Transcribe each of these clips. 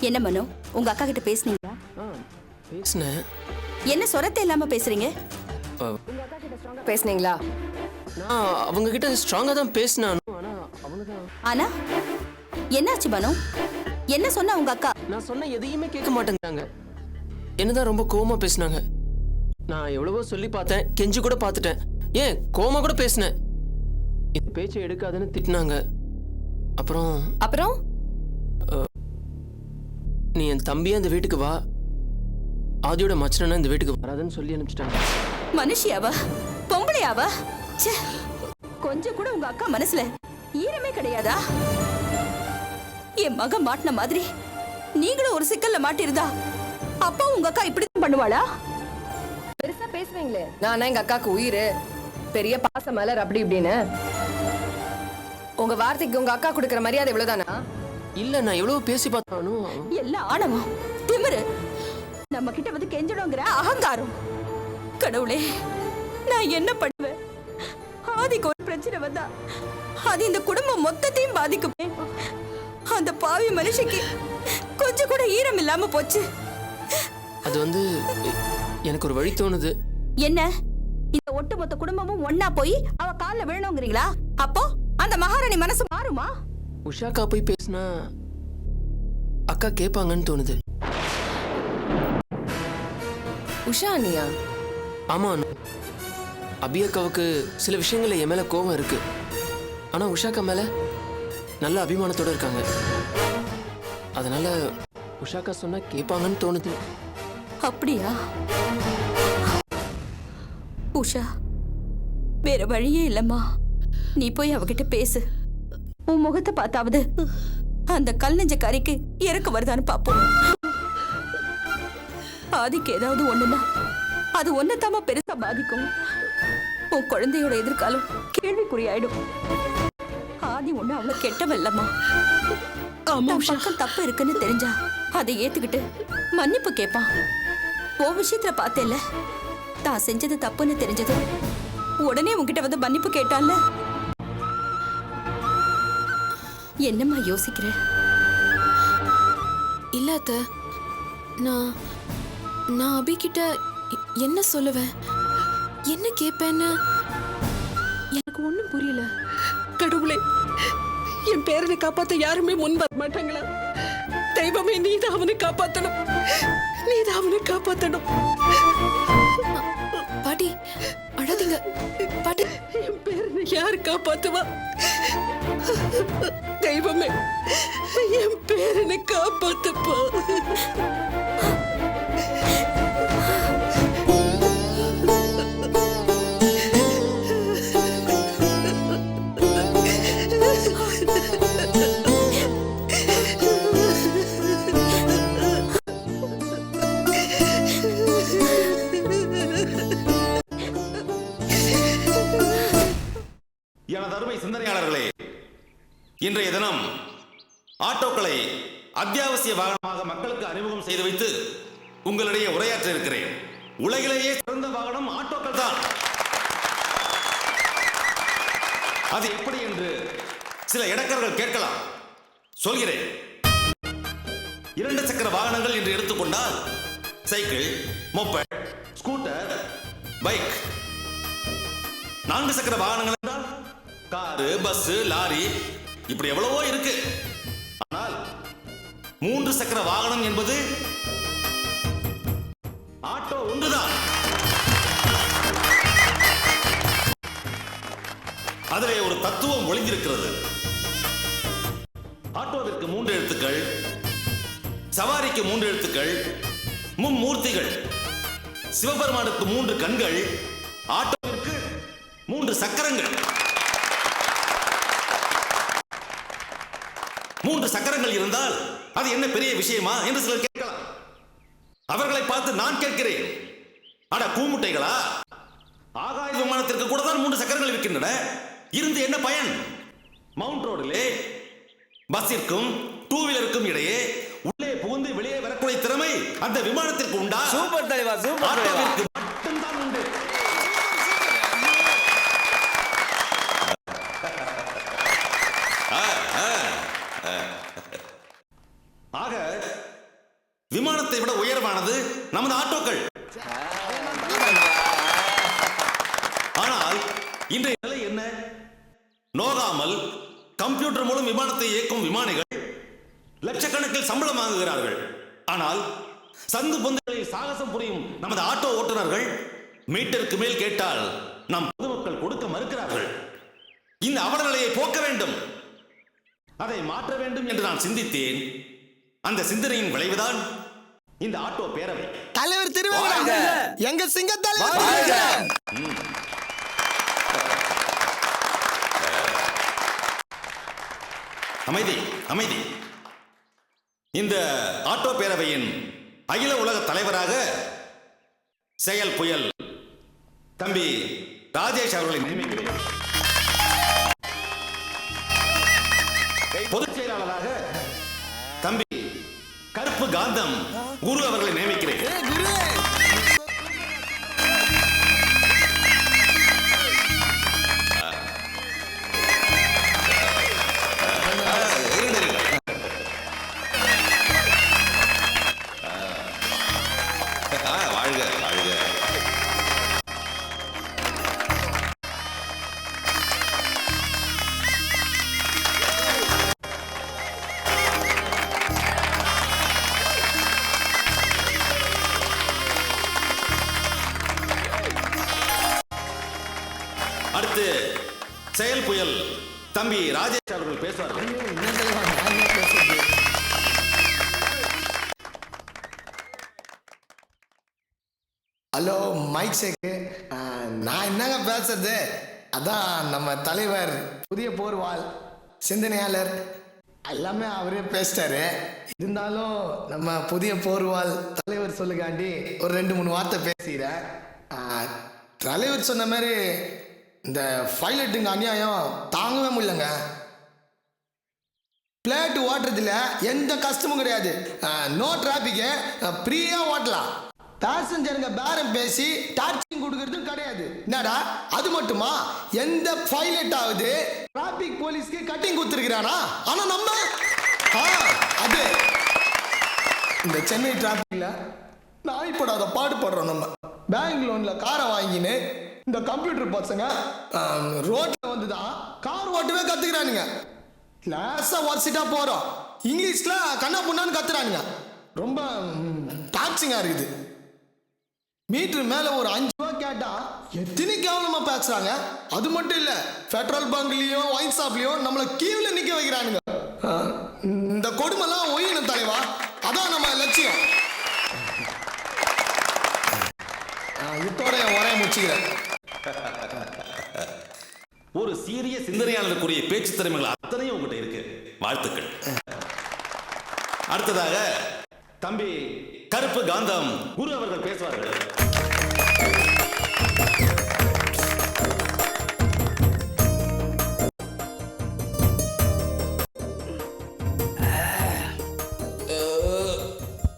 என்ன மனோ, உங்க அக்கா கிட்ட பேசுனீங்களா? பேசுனேன். என்ன சொரத்தை இல்லாம பேசுறீங்க? பேசுனீங்களா? நான் அவங்க கிட்ட ஸ்ட்ராங்கா தான் பேசினேன். ஆனா என்னாச்சு மனோ? என்ன சொன்னா உங்க அக்கா? நான் சொன்ன எதையுமே கேட்க மாட்டேங்கிறாங்க. என்னதான் ரொம்ப கோவமா பேசினாங்க. நான் எவ்வளவோ சொல்லி பார்த்தேன், கெஞ்சி கூட பார்த்துட்டேன், ஏன் கோவமா கூட பேசினேன். இந்த பேச்சை எடுக்காதுன்னு திட்டினாங்க. அப்புறம் நீ என் தம்பியா இந்த வீட்டுக்கு வா, ஆதியோட மச்சனா இந்த வீட்டுக்கு வராதுன்னு சொல்லி அனுப்பிச்சிட்டாங்க. மனுஷியாவா பொம்பளையாவா? கொஞ்சம் கூட உங்க அக்கா மனசுல ஈரமே கிடையாதா? என் மக மாட்டின மாதிரி நீங்களும் ஒரு சிக்கல்ல மாட்டிருந்தா அப்பா உங்க அக்கா இப்படிதான் பண்ணுவாளா? பெருசா பேசுவீங்களே, நானா எங்க அக்காக்கு உயிர், பெரிய பாச மலர் அப்படி இப்படின்னு. உங்க வார்த்தைக்கு உங்க அக்கா கொடுக்கற மரியாதை இவ்வளவுதானா? இல்ல, நான் எவ்வளவு பேசி பார்த்தாலும் எல்லாம் ஆணவம், திமிரு, நம்ம கிட்ட வந்து கெஞ்சணுங்கிற அகங்காரம். கடவுளே, நான் என்ன பண்ணுவேன்? ஆதிக்கு ஒரு பிரச்சனை வந்தா அது இந்த குடும்பம் மொத்தத்தையும் பாதிக்குமே. அந்த பாவி மனுஷிக்கு கொஞ்சம் கூட ஈரம் இல்லாம போச்சு. அது எனக்கு ஒரு வழி தோணுது. என்ன, இந்த ஒட்டுமொத்த குடும்பமும் ஒன்னா போய் அவ கால்ல விழணுங்கிறீங்களா? அப்போ அந்த மகாராணி மனசு மாறுமா? உஷாக்கா போய் பேசினா அக்கா கேட்பாங்கன்னு தோணுது. உஷா அண்ணியா? ஆமா, அபி அக்காவுக்கு சில விஷயங்கள்ல என் மேல கோபம் இருக்கு. ஆனா உஷாக்கா மேல நல்ல அபிமானத்தோட இருக்காங்க. அதனால உஷாக்கா சொன்னா கேட்பாங்கன்னு தோணுது. அப்படியா? உஷா, வேற வழியே இல்லம்மா. நீ போய் அவகிட்ட பேசு. உன் முகத்தை பார்த்தாவது அந்த கல் நெஞ்ச கறிக்கு இறக்க வருதான்னு பாப்போம். ஆதிக்கு ஏதாவது ஒண்ணுன்னா அது ஒன்னதாம பெருசா பாதிக்கும். உன் குழந்தையோட எதிர்காலம் கேள்விக்குறியாயிடும். ஆதி ஒண்ணு அவ்வளவு கெட்டவல்லம்மா. பக்கம் தப்பு இருக்குன்னு தெரிஞ்சா அதை ஏத்துக்கிட்டு மன்னிப்பு கேட்பான். ஓ விஷயத்துல பார்த்தேல்ல, தான் செஞ்சது தப்புன்னு தெரிஞ்சது உடனே உன்கிட்ட வந்து மன்னிப்பு கேட்டான்ல. என்னம்மா யோசிக்கிற? இல்ல அத்தை, நான் அபி கிட்ட என்ன சொல்லுவேன், என்ன கேட்பேன்னு எனக்கு ஒண்ணும் புரியல. கடவுளே, என் பேரனை காப்பாத்த யாருமே முன் வர மாட்டாங்களா? தெய்வமே, நீதான் அவனை காப்பாத்தணும், நீதான் அவனை காப்பாத்தணும். பாட்டி அழாதீங்க பாட்டி. என் பேரனை யாரு காப்பாத்துவா? தெய்வமே, என் பேரனை காப்பாத்துப்பா. எனது அருமை சிந்தனையாளர்களே, இன்றைய தினம் ஆட்டோக்களை அத்தியாவசிய வாகனமாக மக்களுக்கு அறிமுகம் செய்து வைத்து உங்களிடையே உரையாற்ற இருக்கிறேன். உலகிலேயே சிறந்த வாகனம் ஆட்டோக்கள் தான். அது எப்படி என்று சில இடக்கர்கள் கேட்கலாம். சொல்கிறேன். 2 சக்கர வாகனங்கள் என்று எடுத்துக்கொண்டால் சைக்கிள், மொபைல், ஸ்கூட்டர், பைக். 4 சக்கர வாகனங்கள் என்றால் காரு, பஸ், லாரி, இப்படி எவ்வளவோ இருக்கு. ஆனால் 3 சக்கர வாகனம் என்பது ஆட்டோ ஒன்றுதான். அதிலே ஒரு தத்துவம் ஒளிந்திருக்கிறது. ஆட்டோவிற்கு 3 எழுத்துக்கள், சவாரிக்கு 3 எழுத்துக்கள், மும்மூர்த்திகள். சிவபெருமானுக்கு 3 கண்கள், ஆட்டோவிற்கு 3 சக்கரங்கள். 3 சக்கரங்கள் இருந்தால் அது என்ன பெரிய விஷயமா என்று சிலர் கேட்கலாம். அவர்களை பார்த்து நான் கேட்கிறேன், அட கூமுட்டைகளா, ஆகாய விமானத்திற்கு கூட தான் 3 சக்கரங்கள் இருக்கின்றன. இருந்து என்ன பயன்? மவுண்ட் ரோடிலே பஸ்ஸிற்கும் 2 வீலருக்கும் இடையே உள்ளே புகுந்து வெளியே வரக்கூடிய திறமை அந்த விமானத்திற்கு உண்டா? சூப்பர் தலைவா, சூப்பர் தலைவா. மட்டும்தான் உண்டு. ஆக விமானத்தை விட உயரமானது நமது ஆட்டோக்கள். ஆனால் இன்றைய நிலை என்ன? நோகாமல் கம்ப்யூட்டர் மூலம் விமானத்தை இயக்கும் விமானிகள் லட்சக்கணக்கில் சம்பளம் வாங்குகிறார்கள். ஆனால் சந்து பொந்துகளில் சாகசம் புரியும் நமது ஆட்டோ ஓட்டுநர்கள் மீட்டருக்கு மேல் கேட்டால் நம் பொதுமக்கள் கொடுக்க மறுக்கிறார்கள். இந்த அவல நிலையை போக்க வேண்டும், அதை மாற்ற வேண்டும் என்று நான் சிந்தித்தேன். அந்த சிந்தனையின் விளைவுதான் இந்த ஆட்டோ பேரவை. தலைவர் திருவேங்கட எங்க சிங்க தலைவர். அமைதி அமைதி. இந்த ஆட்டோ பேரவையின் அகில உலக தலைவராக செயல் புயல் தம்பி ராஜேஷ் அவர்களை நியமிக்கிறேன். பொதுச் செயலாளராக தம்பி கருப்பு காந்தம் குரு அவர்களை நியமிக்கிறேன். வாழ்க வாழ்க. அடுத்து செயல் புயல் தம்பி ராஜேஷ் அவர்கள் பேசுவார்கள். Hello mic check. நான் என்னங்க பேசுறது? அதான் நம்ம தலைவர் புதிய போர்வால் சிந்தனையாளர் எல்லாமே அவரே பேசிட்டாரு. இருந்தாலும் நம்ம புதிய போர்வால் தலைவர் சொல்லுக்காண்டி ஒரு 2-3 வார்த்தை பேசுகிறேன். தலைவர் சொன்ன மாதிரி இந்த பைலட்டுங்க அநியாயம் தாங்கவே முடியலங்க. பிளேட் ஓட்டுறதுல எந்த கஷ்டமும் கிடையாது. நோ டிராபிக்கு, ஃப்ரீயாக ஓட்டலாம். பேசஞ்சருங்க பேரம் பேசி டாக்ஸிங் கொடுக்கறதும் கிடையாது. என்னடா அது மட்டுமா? எந்த பைலட் ஆகுது டிராபிக் போலீஸ்க்கு கட்டிங் கொடுத்துருக்கிறானா? ஆனா நம்ம அது இந்த சென்னை டிராபிக்ல நாய்ப்படாத பாடுபடுறோம். நம்ம பேங்க் லோன்ல காரை வாங்கின்னு இந்த கம்ப்யூட்டர் பசங்க ரோட்ல வந்துதான் கார் ஓட்டவே கத்துக்கிறானுங்க. லேசா வரிசைட்டா போறோம், இங்கிலீஷ்ல கண்ணா புண்ணான்னு கத்துறானுங்க. ரொம்ப டாக்ஸிங்கா இருக்குது. மீட்டர் மேல ஒரு 5 ரூபா கேட்டா எத்தனை கேவலமா பேசுறாங்க. அது மட்டும் இல்ல, பெட்ரோல் பங்க்லயும் ஒயின் ஷாப்லயும் நம்மள கீவுல நிக்க வைக்கிறானுங்க. இந்த கொடுமைலாம் ஒழியணும் தலைவா, அதான் நம்ம லட்சியம். இதோட என் உரையை முடிச்சுக்கிறேன். ஒரு சீரிய சிந்தனையாளருக்குரிய பேச்சு திறமைகள் அத்தனையும் உங்ககிட்ட இருக்கு. வாழ்த்துக்கள். அடுத்ததாக தம்பி கருப்பு காந்தம் குரு அவர்கள் பேசுவார்கள்.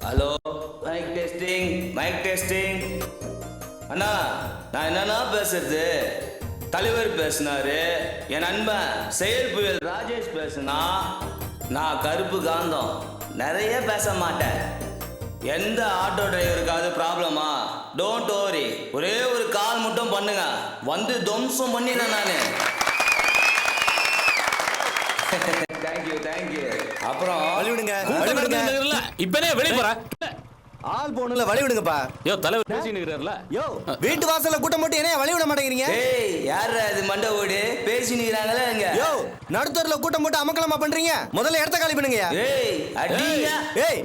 Hello, mic testing, mic testing. அண்ணா, நான் என்னன்னா பேசுறது? தலைவர் பேசினாரு, என் நண்பன் செயல் புயல் ராஜேஷ் பேசுனா, நான் கருப்பு காந்தம் நிறைய பேச மாட்டேன். எந்த ஆட்டோ டிரைவருக்காவது ப்ராப்ளமா? டோன்ட் வரி, ஒரே ஒரு கால் மட்டும் பண்ணுங்க, வந்து துவம்சம் பண்ணிடுறேன் நானு. Thank you thank you. அப்புறம் இப்பனே வெளிய போற ஆள் போனுல வழி விடுங்கப்பா. யோ தலைவர் பேசிட்டு இருக்காருல. யோ வீட்டு வாசல்ல கூட்டம் போட்டு என்ன வழி விட மாட்டேங்கிறீங்க? ஏய் யாரா இது மண்டை ஓடு பேசி நிக்கறாங்களே இங்க. யோ நடுத்தூர்ல கூட்டம் போட்டு அமக்கலமா பண்றீங்க, முதல்ல இடத்த காலி பண்ணுங்க. ஏய் அடிங்க. ஏய்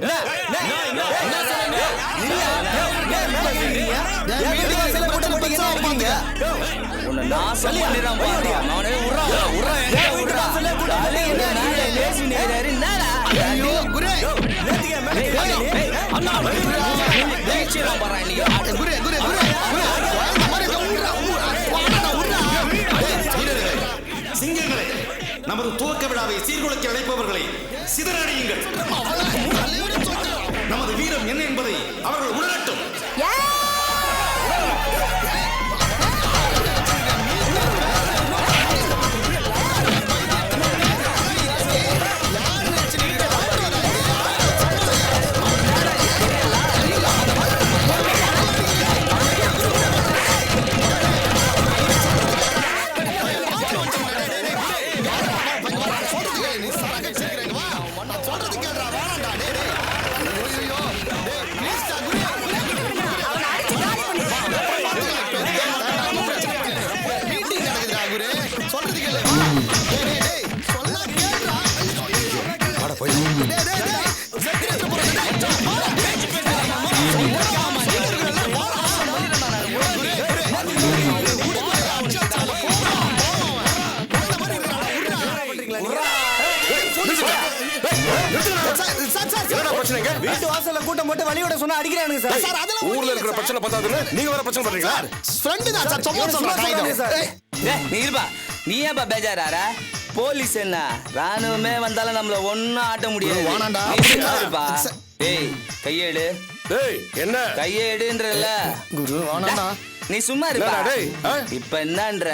வீட்டு வாசல்ல கூட்டம் போட்டு என்ன பண்ணீங்க? உன்னை நாசம் பண்ணிரான் பாரு. அவனே உர்றா உர்றா வீட்டு வாசல்ல கூட்டம் போட்டு என்ன பேசி நிக்கறாரு? என்னடா ஐயோ குரே நேத்திக்கு மேல அண்ணா பேசிரான் பாரு. நீ குரே குரே குரே சிங்கங்களே, நமது துவக்க விழாவை சீர்குலைக்க அழைப்பவர்களை சிதறடியுங்கள். நமது வீரம் என்ன என்பதை அவர்கள் உணரட்டும். வீட்டு வாசல்ல கூட்டம் போட்டு வழியோட சொன்னா அடிக்கிறானுங்க சார். ஊர்ல இருக்கிற பிரச்சனை பத்தாதுன்னு நீங்க வேற பிரச்சனை பண்றீங்களா? ஃப்ரெண்டு தான் சார், சும்மா சொல்றேன். நீ இருப்பா, நீ ஏன்பா பேஜாரா? போலீஸ் என்ன ராணுவமே வந்தாலும் நம்மள ஒன்னும் ஆட்ட முடியாது. வானாண்டா. நீ சும்மா இருப்பா. ஏய் கையேடு, டேய் என்ன கையேடுன்றல குரு வானாண்டா. நீ சும்மா இருப்பா. என்னடா டேய், ஆ? இப்ப என்னன்ற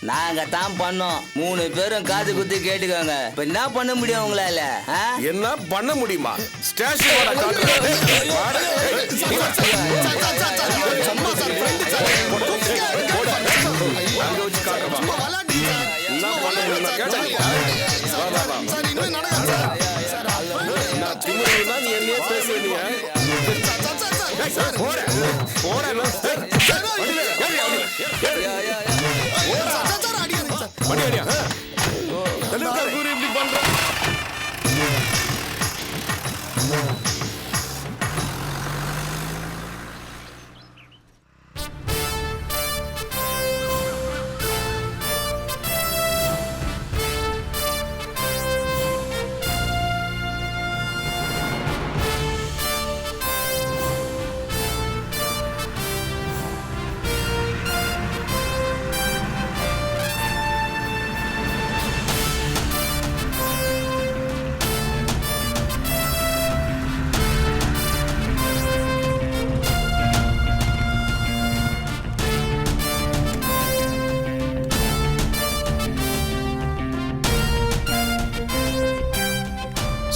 நாங்க தான் பண்ணோம். 3 பேரும் காது குத்தி கேட்டுக்கோங்க. இப்ப என்ன பண்ண முடியும் உங்களால? ஆ? என்ன பண்ண முடியுமா? ஸ்டேஷன் வாடா காட்டுறேன். டேய், வாடா. சும்மா சார், ஃப்ரெண்டு சார். அங்க வச்சு காட்டுறேன். சும்மா விளையாடுறீங்க சார். என்ன பண்ண முடியுமா? கேட்டா? வா, வா, வா. சார், இன்னும் நடக்காது சார். நான் திமிருன்னா நீ என்னையே பேசுவீங்க. போற போற இப்படி பண்ற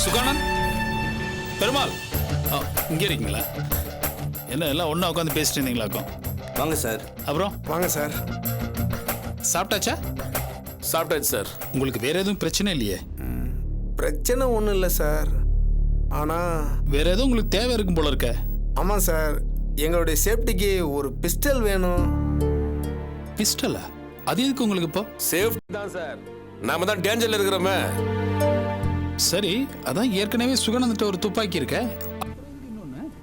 சுகானந்த், பெருமாள், இங்கே இருக்கீங்களா? என்ன எல்லாம் ஒன்றா உட்காந்து பேசிட்டு இருந்தீங்களாக்கும்? வாங்க சார். அப்புறம் வாங்க சார். சாப்பிட்டாச்சா? சாப்பிட்டாச்சு சார். உங்களுக்கு வேற எதுவும் பிரச்சனை இல்லையே? பிரச்சனை ஒன்றும் இல்லை சார். ஆனால் வேற எதுவும் உங்களுக்கு தேவை இருக்கும் போல இருக்க? ஆமாம் சார், எங்களுடைய சேஃப்டிக்கு ஒரு பிஸ்டல் வேணும். பிஸ்டலா? அது எதுக்கு உங்களுக்கு இப்போ? சேஃப்டி தான் சார். நாம தான் டேஞ்சர்ல இருக்கிறோமே. சரி, அதான் ஏற்கனவே சுகானந்திட்ட ஒரு துப்பாக்கி இருக்க.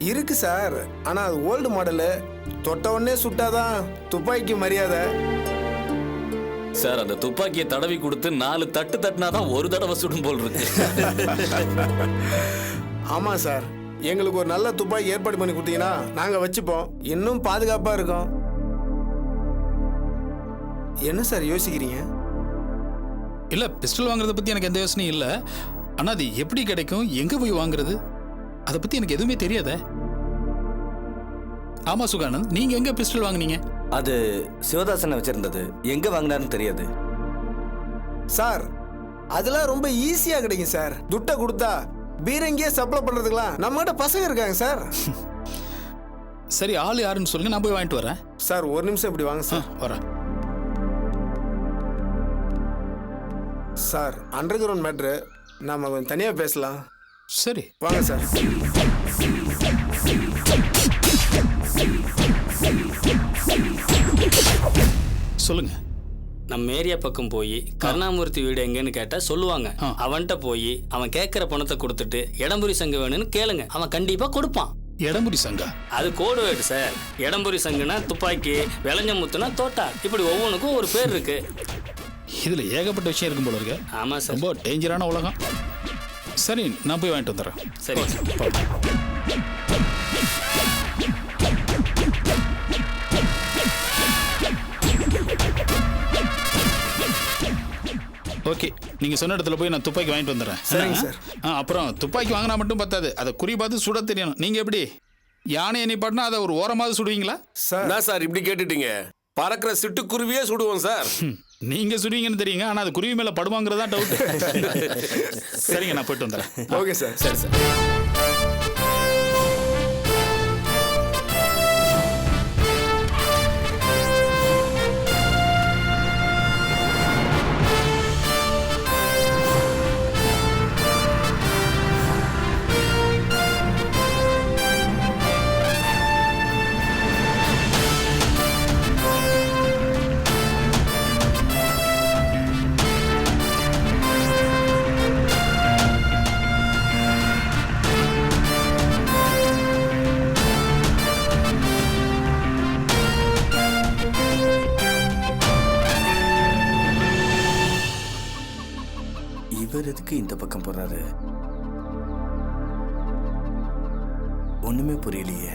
இருக்கு சார், ஆனால் அது ஓல்டு மாடலு. தொட்ட உடனே சுட்டாதான் துப்பாக்கி மரியாதை. சார், அந்த துப்பாக்கியை தடவி கொடுத்து 4 தட்டு தட்டினாதான் ஒரு தடவை சுடும் போல் இருக்கு. ஆமாம் சார், எங்களுக்கு ஒரு நல்ல துப்பாக்கி ஏற்பாடு பண்ணி கொடுத்தீங்கன்னா நாங்கள் வச்சுப்போம். இன்னும் பாதுகாப்பாக இருக்கோம். என்ன சார் யோசிக்கிறீங்க? இல்ல, பிஸ்டல் வாங்குறத பத்தி எனக்கு எந்த யோசனையும் இல்ல. ஆனா அது எப்படி கிடைக்கும், எங்க போய் வாங்குறது, அதை பத்தி எனக்கு எதுவுமே தெரியாதே. ஆமா சுகானந்த், நீங்க எங்க பிஸ்டல் வாங்குனீங்க? அது சிவதாசனை வச்சிருந்தது. எங்க வாங்கினாருன்னு தெரியாது சார். அதெல்லாம் ரொம்ப ஈஸியாக கிடைக்கும் சார். துட்டை கொடுத்தா பீரங்கியே சப்ளை பண்ணுறதுக்கெல்லாம் நம்மகிட்ட பசங்க இருக்காங்க சார். சரி, ஆள் யாருன்னு சொல்லுங்க, நான் போய் வாங்கிட்டு வரேன். சார், ஒரு நிமிஷம் இப்படி வாங்க சார். வரேன். சார், அண்டர் கிரவுண்ட் மேட்ரு நாம கொஞ்சம் தனியாக பேசலாம். சரி வாங்க சார். சொல்லுங்க. நம்ம ஏரியா பக்கம் போய் கருணாமூர்த்தி வீடு எங்கன்னு கேட்டா சொல்லுவாங்க. அவன்கிட்ட போய் அவன் கேட்கிற பணத்தை கொடுத்துட்டு இடம்புரி சங்கம் வேணும்னு கேளுங்க, அவன் கண்டிப்பா கொடுப்பான். இடம்புரி சங்கா? அது கோடு வேர்டு சார். இடம்புரி சங்குனா துப்பாக்கி, விளைஞ்ச முத்துனா தோட்டா, இப்படி ஒவ்வொன்றுக்கும் ஒரு பேர் இருக்கு. இதுல ஏகப்பட்ட விஷயம் இருக்கும் போல இருக்கு. ஆமா சார், ரொம்ப டேஞ்சரான உலகம். சரி, நான் போய் வாங்கிட்டு வந்துடுறேன். சரி. ஓகே, நீங்க சொன்ன இடத்துல போய் நான் துப்பாக்கி வாங்கிட்டு வந்துடுறேன். சரிங்க சார். அப்புறம் துப்பாக்கி வாங்கினா மட்டும் பத்தாது, அதை குறி பார்த்து சுட தெரியணும். நீங்க எப்படி யானை எண்ணி பாட்டினா அதை ஒரு ஓரமாவது சுடுவீங்களா? என்ன சார் இப்படி கேட்டுட்டீங்க? பறக்கிற சிட்டுக்குருவியே சுடுவோம் சார். நீங்க சுடுவீங்கன்னு தெரியுங்க, ஆனா அது குருவி மேல படுவாங்கிறதா டவுட். சரிங்க, நான் போயிட்டு வந்துடுறேன். Okay sir. சரி சார். போறாரு? ஒண்ணுமே புரியலையே.